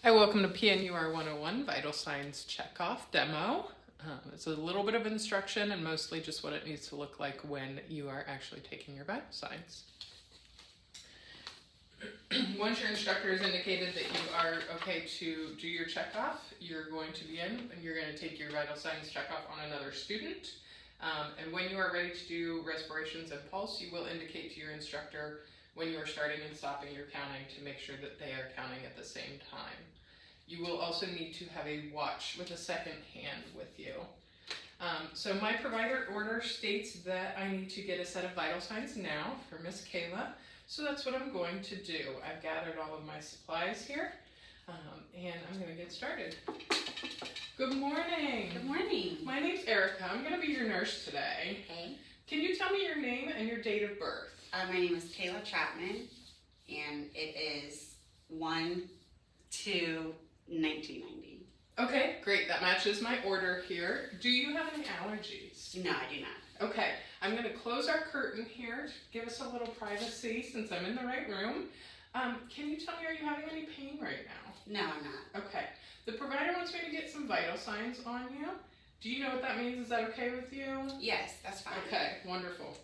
Hi, welcome to PNUR 101 Vital Signs Checkoff demo. It's a little bit of instruction and mostly just what it needs to look like when you are actually taking your vital signs. Once your instructor has indicated that you are okay to do your checkoff, you're going to begin and you're going to take your vital signs checkoff on another student. And when you are ready to do respirations and pulse, you will indicate to your instructor when you are starting and stopping your counting to make sure that they are counting at the same time. You will also need to have a watch with a second hand with you. So my provider order states that I need to get a set of vital signs now for Miss Kayla. So that's what I'm going to do. I've gathered all of my supplies here, and I'm going to get started. Good morning. Good morning. My name's Erica. I'm going to be your nurse today. Okay. Can you tell me your name and your date of birth? My name is Kayla Chapman, and it is 1/2/1990. Okay, great. That matches my order here. Do you have any allergies? No, I do not. Okay, I'm going to close our curtain here to give us a little privacy since I'm in the right room. Can you tell me, are you having any pain right now? No, I'm not. Okay, the provider wants me to get some vital signs on you. Do you know what that means? Is that okay with you? Yes, that's fine. Okay, wonderful.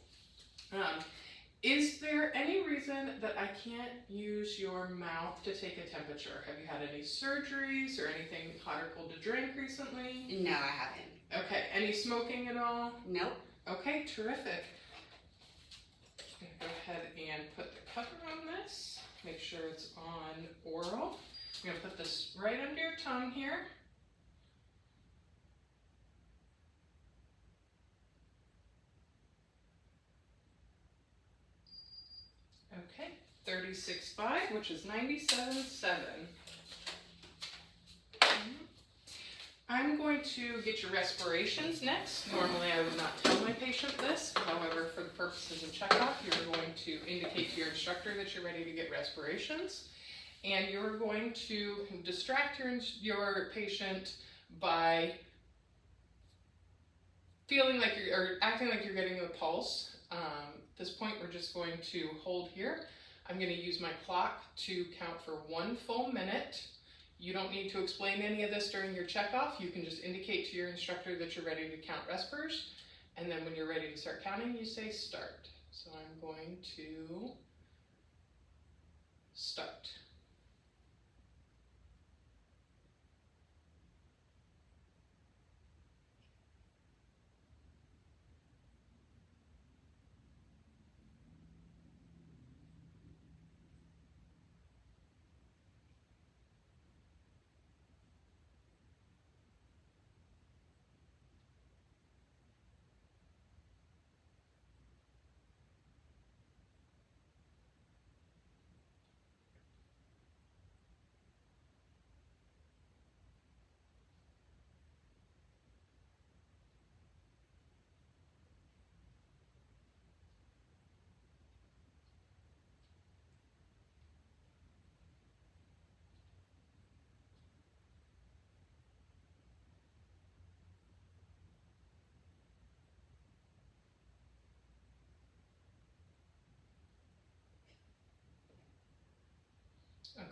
Is there any reason that I can't use your mouth to take a temperature? Have you had any surgeries or anything hot or cold to drink recently? No, I haven't. Okay, any smoking at all? Nope. Okay, terrific. I'm going to go ahead and put the cover on this. Make sure it's on oral. I'm going to put this right under your tongue here. Okay, 36.5, which is 97.7. I'm going to get your respirations next. Normally I would not tell my patient this. However, for the purposes of checkoff, you're going to indicate to your instructor that you're ready to get respirations. And you're going to distract your patient by feeling like or acting like you're getting a pulse. At this point, we're just going to hold here. I'm going to use my clock to count for 1 full minute. You don't need to explain any of this during your checkoff. You can just indicate to your instructor that you're ready to count respers. And then when you're ready to start counting, you say start. So I'm going to start.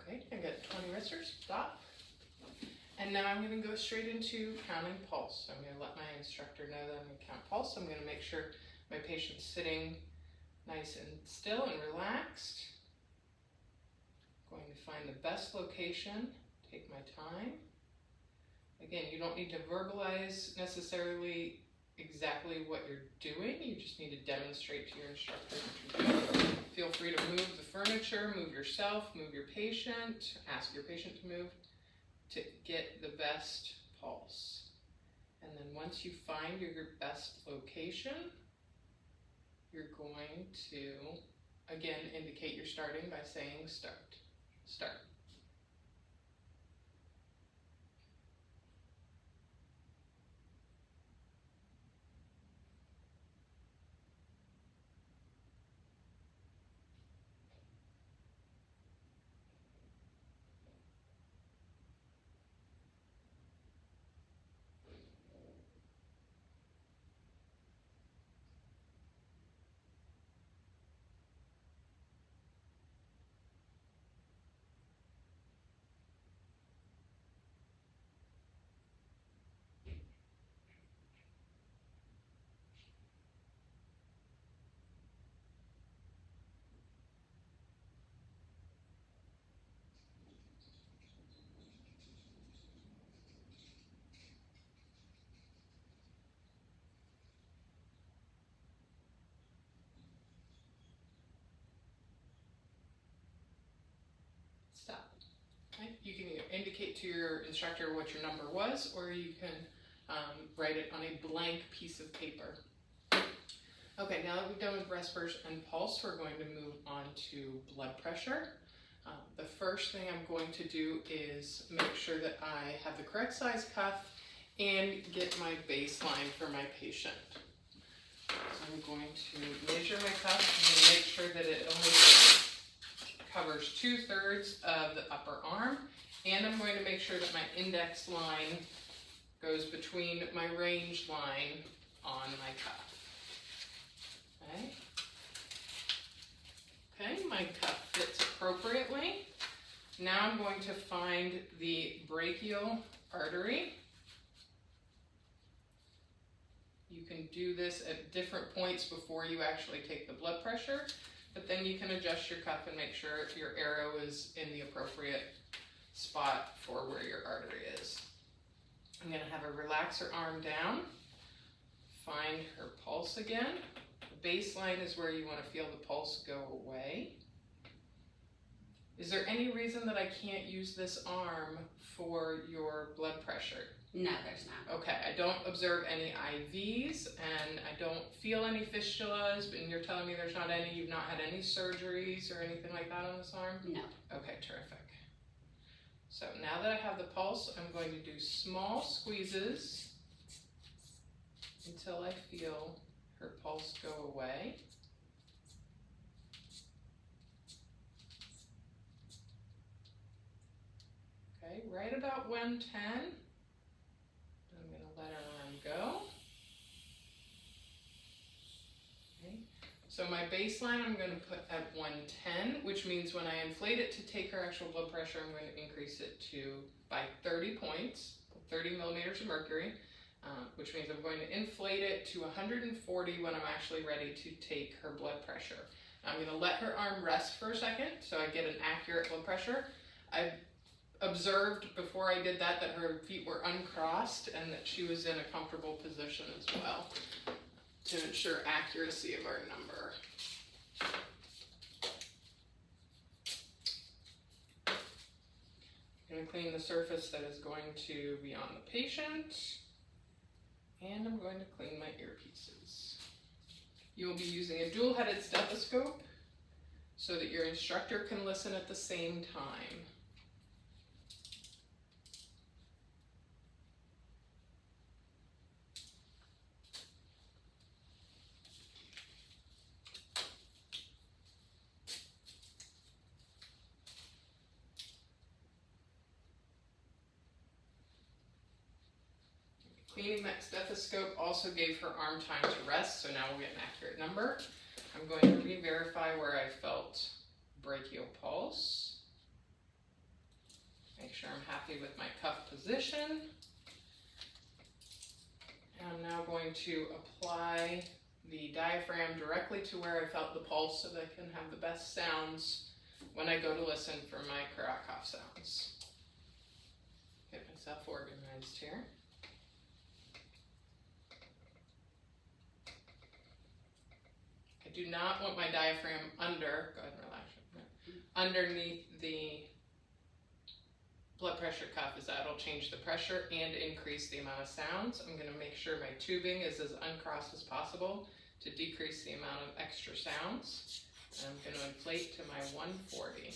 Okay, I got 20 respers, stop. And now I'm going to go straight into counting pulse. I'm going to let my instructor know that I'm going to count pulse. I'm going to make sure my patient's sitting nice and still and relaxed. I'm going to find the best location, take my time. Again, you don't need to verbalize necessarily exactly what you're doing. You just need to demonstrate to your instructor what you're doing. Feel free to move the furniture, move yourself, move your patient, ask your patient to move to get the best pulse. And then once you find your best location, you're going to, again, indicate you're starting by saying start. Start. you can either indicate to your instructor what your number was, or you can write it on a blank piece of paper. Okay, now that we've done with respers and pulse, we're going to move on to blood pressure. The first thing I'm going to do is make sure that I have the correct size cuff and get my baseline for my patient. So I'm going to measure my cuff. I'm going to make sure that it only covers 2/3 of the upper arm, and I'm going to make sure that my index line goes between my range line on my cuff. Okay, my cuff fits appropriately. Now I'm going to find the brachial artery. You can do this at different points before you actually take the blood pressure, but then you can adjust your cuff and make sure your arrow is in the appropriate spot for where your artery is. I'm going to have her relax her arm down, find her pulse again. Baseline is where you want to feel the pulse go away. Is there any reason that I can't use this arm for your blood pressure? No, there's not. Okay, I don't observe any IVs and I don't feel any fistulas, and you're telling me there's not any, you've not had any surgeries or anything like that on this arm? No. Okay, terrific. So now that I have the pulse, I'm going to do small squeezes until I feel her pulse go away. Okay, right about 110. I'm going to let her arm go. Okay, so my baseline I'm going to put at 110, which means when I inflate it to take her actual blood pressure, I'm going to increase it by 30 points, 30 millimeters of mercury. Which means I'm going to inflate it to 140 when I'm actually ready to take her blood pressure. I'm going to let her arm rest for a second so I get an accurate blood pressure. I observed before I did that her feet were uncrossed and that she was in a comfortable position as well to ensure accuracy of our number. I'm going to clean the surface that is going to be on the patient. And I'm going to clean my earpieces. You will be using a dual-headed stethoscope so that your instructor can listen at the same time. Cleaning that stethoscope also gave her arm time to rest, so now we'll get an accurate number. I'm going to re-verify where I felt brachial pulse. Make sure I'm happy with my cuff position. And I'm now going to apply the diaphragm directly to where I felt the pulse so that I can have the best sounds when I go to listen for my Karakoff sounds. Get myself organized here. I do not want my diaphragm go ahead and relax it, underneath the blood pressure cuff, as that'll change the pressure and increase the amount of sounds. I'm going to make sure my tubing is as uncrossed as possible to decrease the amount of extra sounds. And I'm going to inflate to my 140.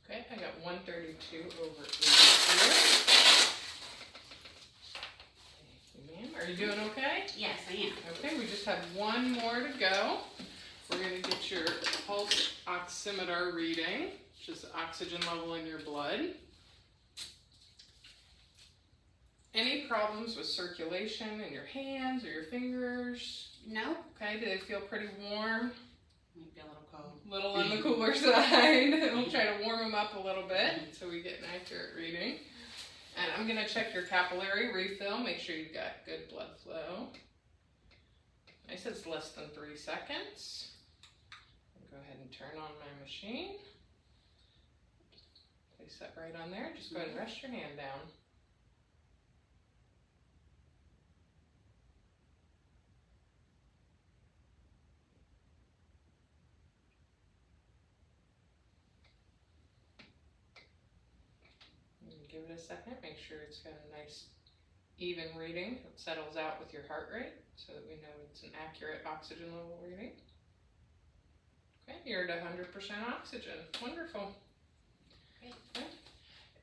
Okay, I got 132 over 80 here. Ma'am, are you doing okay? Yes, I am. Okay, we just have one more to go. We're going to get your pulse oximeter reading, which is the oxygen level in your blood. Any problems with circulation in your hands or your fingers? No. Okay, do they feel pretty warm? Might be a little cold. A little on the cooler side. We'll try to warm them up a little bit so we get an accurate reading. And I'm going to check your capillary refill, make sure you've got good blood flow. I said it's less than 3 seconds. Go ahead and turn on my machine. Place that right on there. Just go ahead and rest your hand down. Give it a second, make sure it's got a nice even reading. It settles out with your heart rate so that we know it's an accurate oxygen level reading. Okay, you're at 100% oxygen. Wonderful. Okay.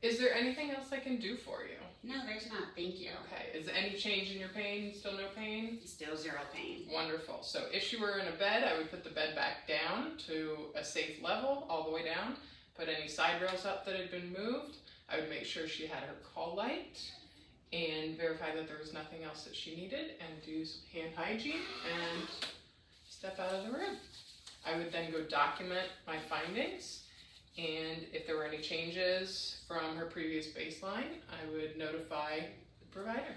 Is there anything else I can do for you? No, there's not. Thank you. Okay, is there any change in your pain? Still no pain? Still zero pain. Wonderful. So if she were in a bed, I would put the bed back down to a safe level, all the way down. Put any side rails up that had been moved. I would make sure she had her call light and verify that there was nothing else that she needed and do some hand hygiene and step out of the room. I would then go document my findings, and if there were any changes from her previous baseline, I would notify the provider.